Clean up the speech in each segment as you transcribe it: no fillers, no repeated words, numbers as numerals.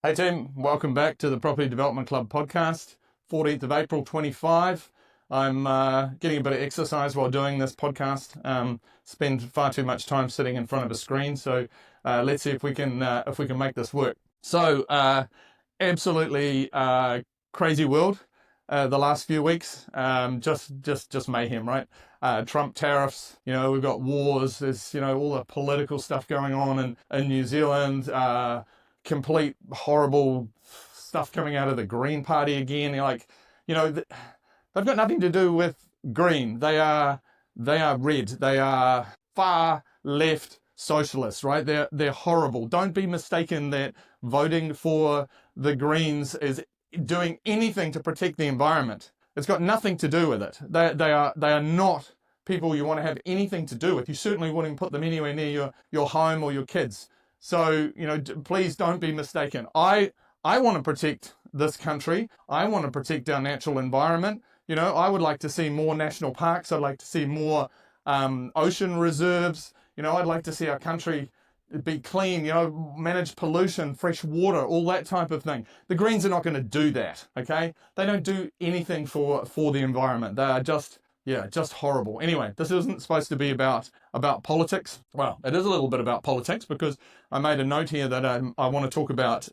Hey team, welcome back to the Property Development Club podcast, 14th of April 25. I'm getting a bit of exercise while doing this podcast. Spend far too much time sitting in front of a screen, so let's see if we can make this work. So absolutely crazy world. The last few weeks, just mayhem, right? Trump tariffs, we've got wars, there's, all the political stuff going on in New Zealand, complete horrible stuff coming out of the Green Party again. They've got nothing to do with green. They are red. They are far left socialists, right? They're horrible. Don't be mistaken that voting for the Greens is doing anything to protect the environment. It's got nothing to do with it. They are not people you want to have anything to do with. You certainly wouldn't put them anywhere near your home or your kids. So, please don't be mistaken. I want to protect this country. I want to protect our natural environment. I would like to see more national parks. I'd like to see more ocean reserves. I'd like to see our country be clean, manage pollution, fresh water, all that type of thing. The Greens are not going to do that, okay? They don't do anything for the environment. They are just horrible. Anyway, this isn't supposed to be about politics. Well, it is a little bit about politics because I made a note here that I want to talk about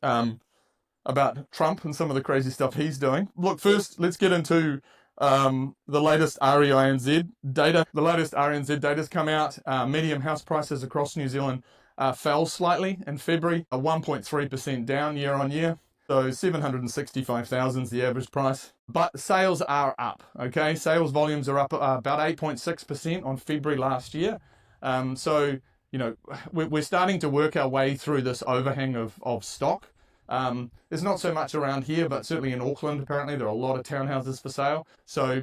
Trump and some of the crazy stuff he's doing. Look, first, let's get into the latest REINZ data. The latest REINZ data's come out. Medium house prices across New Zealand fell slightly in February, 1.3% down year on year. So 765,000 is the average price. But sales are up, okay? Sales volumes are up about 8.6% on February last year. So, we're starting to work our way through this overhang of stock. There's not so much around here, but certainly in Auckland, apparently, there are a lot of townhouses for sale. So,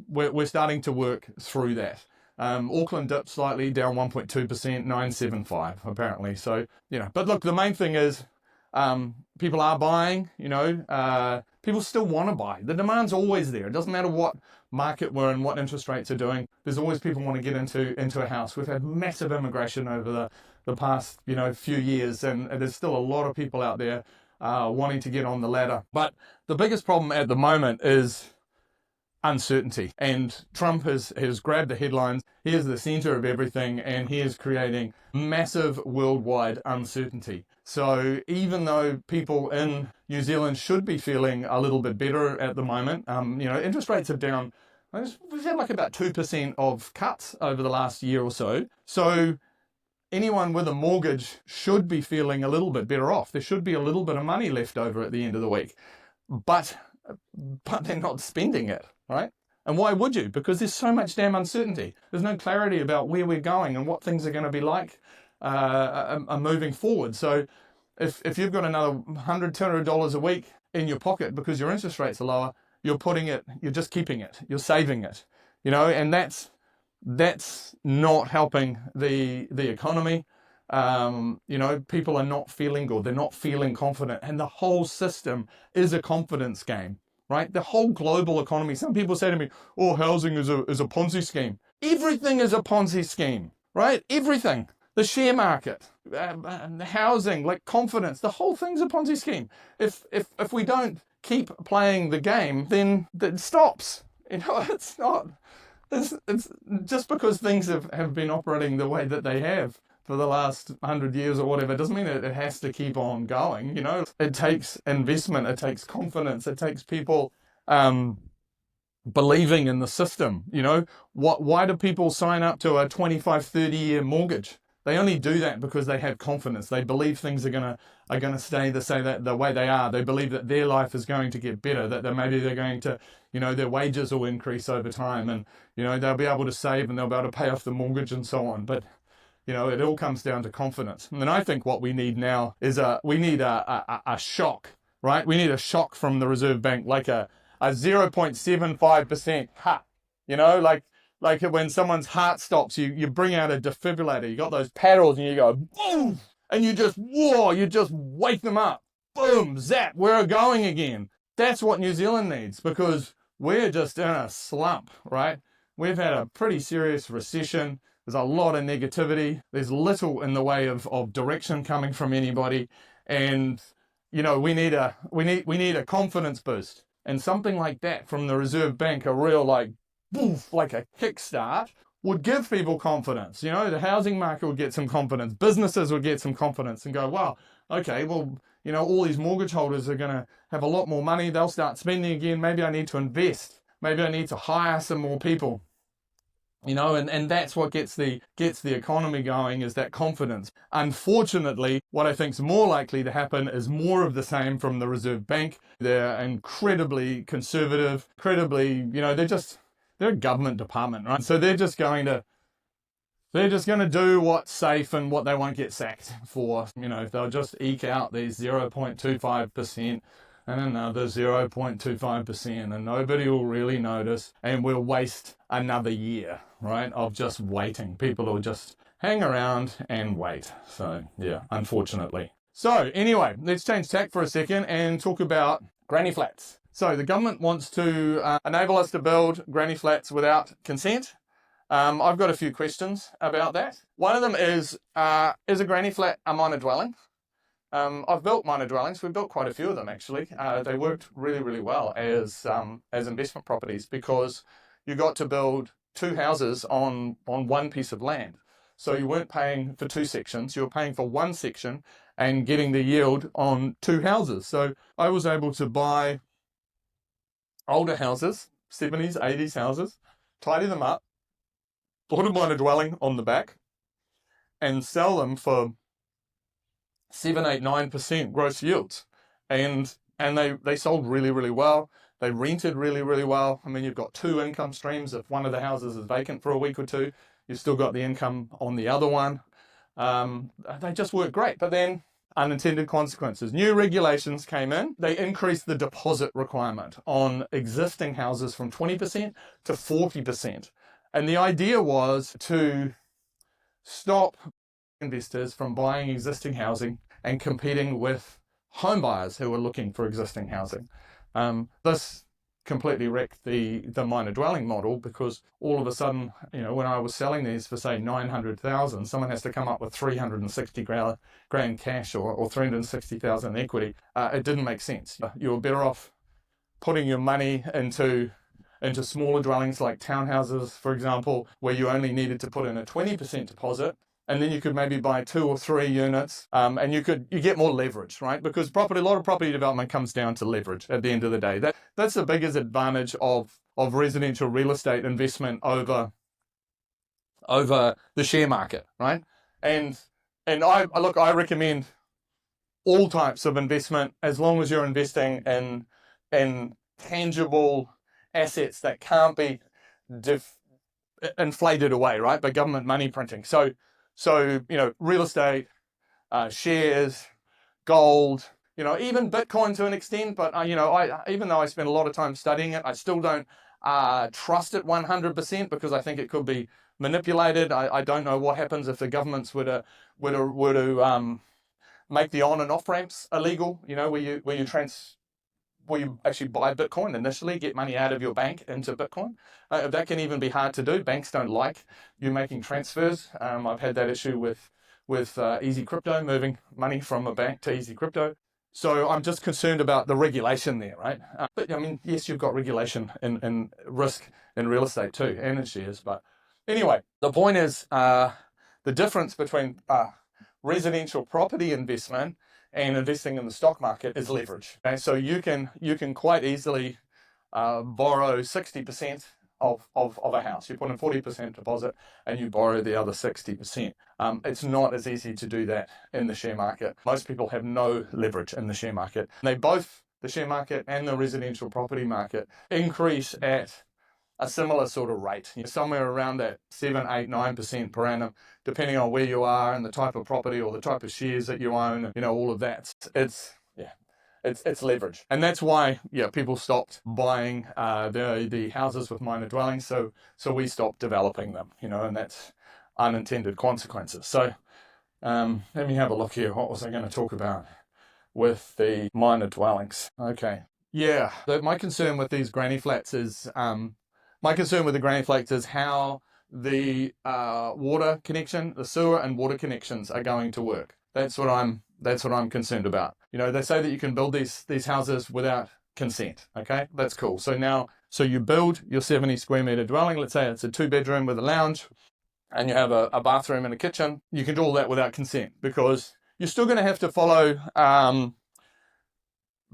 we're starting to work through that. Auckland dipped slightly, down 1.2%, 975 apparently. So, but look, the main thing is, people are buying, people still want to buy. The demand's always there. It doesn't matter what market we're in, what interest rates are doing. There's always people want to get into a house. We've had massive immigration over the past, few years, and there's still a lot of people out there wanting to get on the ladder. But the biggest problem at the moment is uncertainty. And Trump has grabbed the headlines. He is the center of everything, and he is creating massive worldwide uncertainty. So even though people in New Zealand should be feeling a little bit better at the moment, interest rates are down. We've had like about 2% of cuts over the last year or so. So anyone with a mortgage should be feeling a little bit better off. There should be a little bit of money left over at the end of the week. But they're not spending it, right? And why would you? Because there's so much damn uncertainty. There's no clarity about where we're going and what things are going to be like moving forward. So if you've got another $100, $200 a week in your pocket because your interest rates are lower, you're just keeping it, you're saving it, and that's not helping the economy. People are not feeling good. They're not feeling confident. And the whole system is a confidence game, right? The whole global economy. Some people say to me, oh, housing is a Ponzi scheme. Everything is a Ponzi scheme, right? Everything. The share market, the housing, like confidence, the whole thing's a Ponzi scheme. If we don't keep playing the game, then it stops. It's not. It's just because things have been operating the way that they have for the last 100 years or whatever, doesn't mean that it has to keep on going. It takes investment, it takes confidence, it takes people believing in the system. Why do people sign up to a 25, 30-year mortgage? They only do that because they have confidence. They believe things are gonna stay the way they are. They believe that their life is going to get better, that maybe they're going to, their wages will increase over time, and, they'll be able to save and they'll be able to pay off the mortgage and so on. But it all comes down to confidence. And I think what we need now is a shock, right? We need a shock from the Reserve Bank, like a 0.75% cut, like when someone's heart stops, you bring out a defibrillator, you got those paddles and you go, boom, and you just wake them up. Boom, zap, we're going again. That's what New Zealand needs, because we're just in a slump, right? We've had a pretty serious recession. There's a lot of negativity. There's little in the way of direction coming from anybody. And we need a confidence boost, and something like that from the Reserve Bank, a real boof, like a kickstart, would give people confidence. The housing market would get some confidence, businesses would get some confidence and go, wow, okay, well, all these mortgage holders are going to have a lot more money. They'll start spending again. Maybe I need to invest. Maybe I need to hire some more people. And that's what gets the economy going, is that confidence. Unfortunately, what I think is more likely to happen is more of the same from the Reserve Bank. They're incredibly conservative, they're a government department, right? So they're just going to do what's safe and what they won't get sacked for. They'll just eke out these 0.25% and another 0.25%, and nobody will really notice, and we'll waste another year, right, of just waiting. People will just hang around and wait. So yeah, unfortunately. So anyway, let's change tack for a second and talk about granny flats. So the government wants to enable us to build granny flats without consent. I've got a few questions about that. One of them is a granny flat a minor dwelling? I've built minor dwellings. We've built quite a few of them, actually. They worked really, really well as investment properties, because you got to build two houses on one piece of land. So you weren't paying for two sections. You were paying for one section and getting the yield on two houses. So I was able to buy older houses, 70s, 80s houses, tidy them up, put a minor dwelling on the back, and sell them for 7, 8, 9% gross yields. And they sold really, really well. They rented really, really well. I mean, you've got two income streams. If one of the houses is vacant for a week or two, you've still got the income on the other one. They just work great. But then unintended consequences. New regulations came in. They increased the deposit requirement on existing houses from 20% to 40%. And the idea was to stop investors from buying existing housing and competing with home buyers who were looking for existing housing. This completely wrecked the minor dwelling model, because all of a sudden, when I was selling these for say 900,000, someone has to come up with 360 grand cash or 360,000 equity. It didn't make sense. You were better off putting your money into smaller dwellings like townhouses, for example, where you only needed to put in a 20% deposit, and then you could maybe buy 2 or 3 units, and you get more leverage, right? Because a lot of property development comes down to leverage at the end of the day. That's the biggest advantage of residential real estate investment over the share market, right? And I recommend all types of investment, as long as you're investing in tangible assets that can't be inflated away, right, by government money printing. So real estate, shares, gold, even Bitcoin to an extent. But even though I spend a lot of time studying it, I still don't trust it 100%, because I think it could be manipulated. I don't know what happens if the governments were to make the on and off ramps illegal. Where you actually buy Bitcoin initially, get money out of your bank into Bitcoin. That can even be hard to do. Banks don't like you making transfers. I've had that issue with Easy Crypto, moving money from a bank to Easy Crypto. So I'm just concerned about the regulation there, right? But I mean, yes, you've got regulation in risk in real estate too, and in shares. But anyway, the point is the difference between residential property investment and investing in the stock market is leverage. Okay? So you can quite easily borrow 60% of a house. You put in 40% deposit and you borrow the other 60%. It's not as easy to do that in the share market. Most people have no leverage in the share market. The share market and the residential property market, increase at a similar sort of rate, somewhere around that 7, 8, 9% per annum, depending on where you are and the type of property or the type of shares that you own, all of that. It's leverage. And that's why, people stopped buying the houses with minor dwellings. So we stopped developing them, and that's unintended consequences. So let me have a look here. What was I going to talk about with the minor dwellings? Okay. Yeah. My concern with these granny flats is, how the water connection, the sewer and water connections are going to work. That's what I'm That's what I'm concerned about. They say that you can build these houses without consent. Okay, that's cool. So you build your 70 square meter dwelling. Let's say it's a 2-bedroom with a lounge, and you have a bathroom and a kitchen. You can do all that without consent because you're still going to have to follow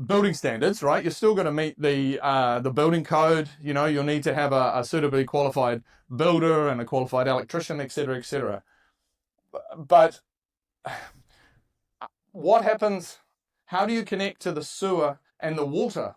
building standards, right? You're still going to meet the building code. You'll need to have a suitably qualified builder and a qualified electrician, etc., etc. But what happens? How do you connect to the sewer and the water?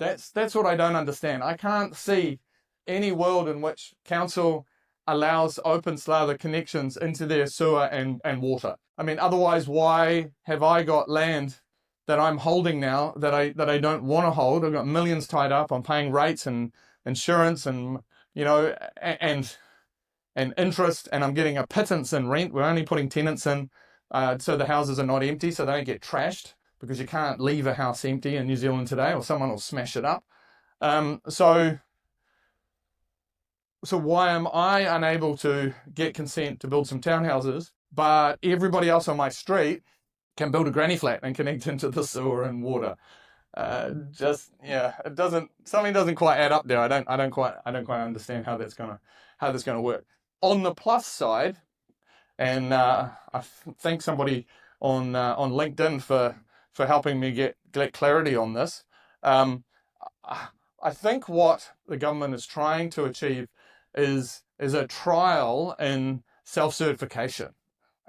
That's what I don't understand. I can't see any world in which council allows open slather connections into their sewer and water. I mean, otherwise, why have I got land that I'm holding now that I don't want to hold? I've got millions tied up. I'm paying rates and insurance and interest, and I'm getting a pittance in rent. We're only putting tenants in, so the houses are not empty, so they don't get trashed, because you can't leave a house empty in New Zealand today, or someone will smash it up. So why am I unable to get consent to build some townhouses, but everybody else on my street can build a granny flat and connect into the sewer and water? Something doesn't quite add up there. I don't quite understand how that's gonna work. On the plus side, and I thank somebody on LinkedIn for helping me get clarity on this. I think what the government is trying to achieve is a trial in self-certification.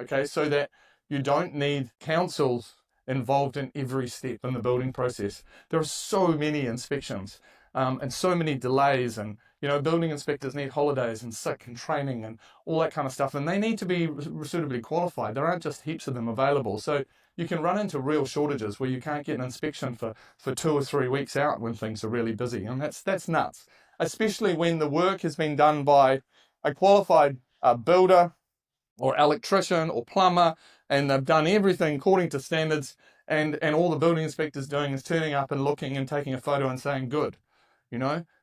Okay, so that you don't need councils involved in every step in the building process. There are so many inspections and so many delays, and building inspectors need holidays and sick and training and all that kind of stuff, and they need to be suitably qualified. There aren't just heaps of them available, so you can run into real shortages where you can't get an inspection for 2 or 3 weeks out when things are really busy, and that's nuts, especially when the work has been done by a qualified builder or electrician or plumber, and they've done everything according to standards, and all the building inspector's doing is turning up and looking and taking a photo and saying good.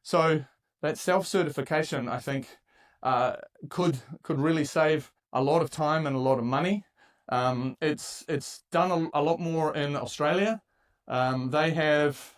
So that self-certification, I think, could really save a lot of time and a lot of money. It's done a lot more in Australia. They have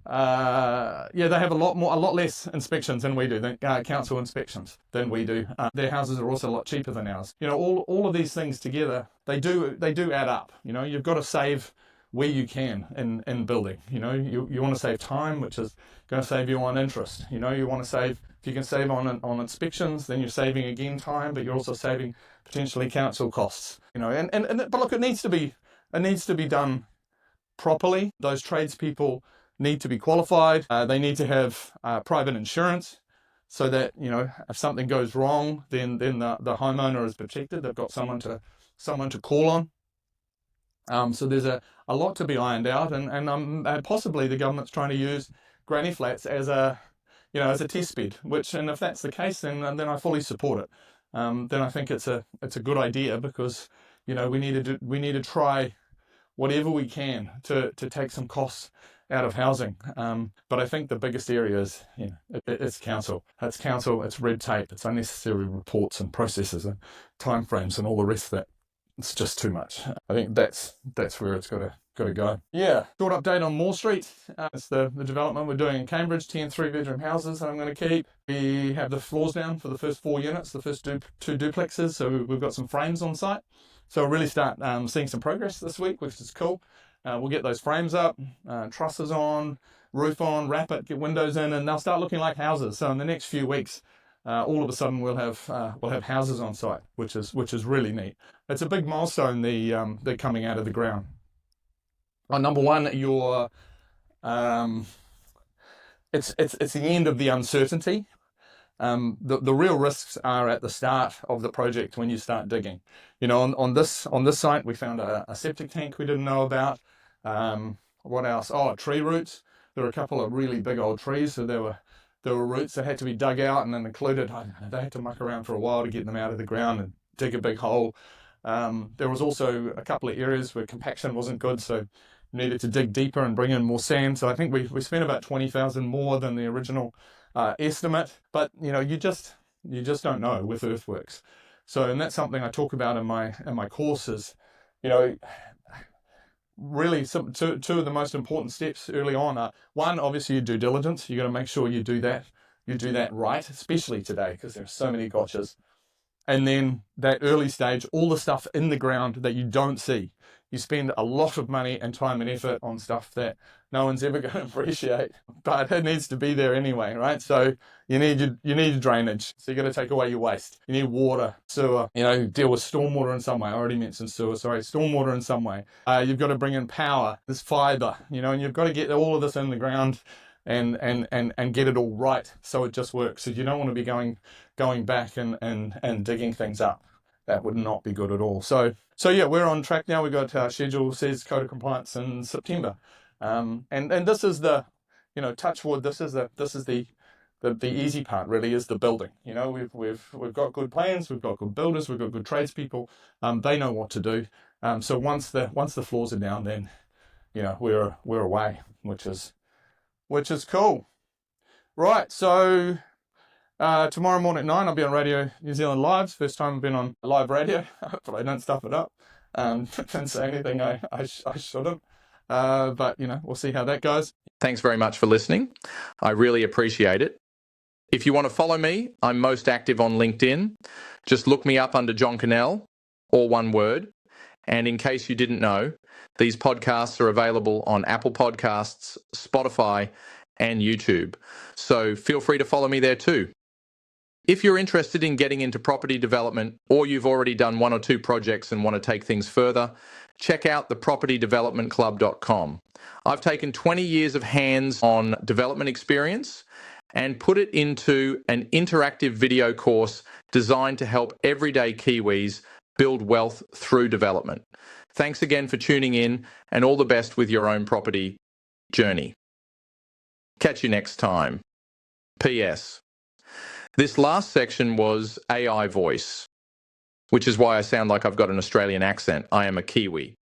a lot less inspections than we do, than council inspections than we do. Their houses are also a lot cheaper than ours. All of these things together, they do add up. You've got to save where you can in building. You want to save time, which is going to save you on interest. You want to save, if you can save on inspections, then you're saving again time, but you're also saving potentially council costs. But look, it needs to be done properly. Those tradespeople need to be qualified. They need to have private insurance, so that if something goes wrong, then the homeowner is protected. They've got someone to call on. So there's a lot to be ironed out, and possibly the government's trying to use granny flats as a test bed. And if that's the case, then I fully support it. Then I think it's a good idea, because we need to try whatever we can to take some costs out of housing. But I think the biggest area is it's council. It's red tape. It's unnecessary reports and processes and timeframes and all the rest of that. It's just too much. I think that's where it's got to go. Yeah. Short update on Moore Street. It's the development we're doing in Cambridge, 10 3-bedroom houses that I'm going to keep. We have the floors down for the first 4 units, the first 2 duplexes. So we've got some frames on site. So we'll really start seeing some progress this week, which is cool. We'll get those frames up, trusses on, roof on, wrap it, get windows in, and they'll start looking like houses. So in the next few weeks, all of a sudden we'll have houses on site, which is really neat. It's a big milestone. They're coming out of the ground. Number one, it's the end of the uncertainty. The real risks are at the start of the project when you start digging. On this site we found a septic tank we didn't know about. What else? Tree roots. There were a couple of really big old trees, so there were roots that had to be dug out and then included. They had to muck around for a while to get them out of the ground and dig a big hole. There was also a couple of areas where compaction wasn't good, so needed to dig deeper and bring in more sand. So I think we spent about 20,000 more than the original estimate. But you just don't know with earthworks. So, and that's something I talk about in my courses. You know, really two of the most important steps early on are, one, obviously your due diligence. You got to make sure you do that. You do that right, especially today because there's so many gotchas. And then that early stage, all the stuff in the ground that you don't see. You spend a lot of money and time and effort on stuff that no one's ever going to appreciate, but it needs to be there anyway, right? So you need your drainage. So you got to take away your waste. You need water, sewer. Deal with stormwater in some way. I already mentioned sewer. Sorry, stormwater in some way. You've got to bring in power. There's fiber. And you've got to get all of this in the ground and get it all right so it just works. So you don't want to be going back and digging things up. That would not be good at all. So yeah, we're on track now. We've got our schedule says code of compliance in September, and this is the, touch wood. This is the easy part. Really is the building. We've got good plans. We've got good builders. We've got good tradespeople. They know what to do. So once the floors are down, then we're away, which is cool. Right. So. Tomorrow morning at 9, I'll be on Radio New Zealand Live. First time I've been on live radio. Hopefully I don't stuff it up. Don't say anything I shouldn't. But, we'll see how that goes. Thanks very much for listening. I really appreciate it. If you want to follow me, I'm most active on LinkedIn. Just look me up under John Cannell, all one word. And in case you didn't know, these podcasts are available on Apple Podcasts, Spotify, and YouTube. So feel free to follow me there too. If you're interested in getting into property development, or you've already done 1 or 2 projects and want to take things further, check out thepropertydevelopmentclub.com. I've taken 20 years of hands-on development experience and put it into an interactive video course designed to help everyday Kiwis build wealth through development. Thanks again for tuning in, and all the best with your own property journey. Catch you next time. P.S. This last section was AI voice, which is why I sound like I've got an Australian accent. I am a Kiwi.